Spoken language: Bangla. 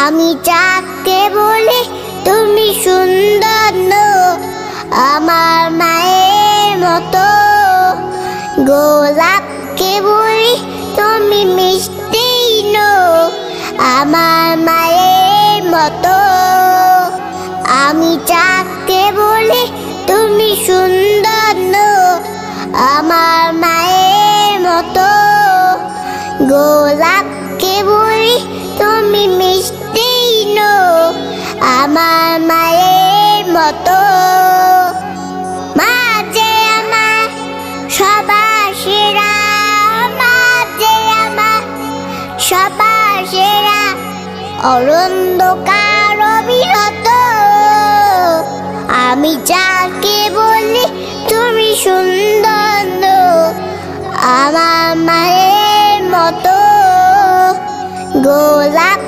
আমি যাকে বলি তুমি সুন্দর নও, আমার মায়ের মতো। গোলাপকে বলি তুমি মিষ্টি নও, আমার মায়ের মতো। আমি যাকে বলি তুমি সুন্দর নও, আমার মায়ের মতো। গোলাপকে বলি তুমি মিষ্টি নও, আমার মায়ের মতো। মা যে আমার সবার সেরা, মা যে আমার সবার সেরা, অরন্ধকার অবিরত। আমি যাকে বলি তুমি সুন্দর নও, আমার মায়ের মতো। গোলাপ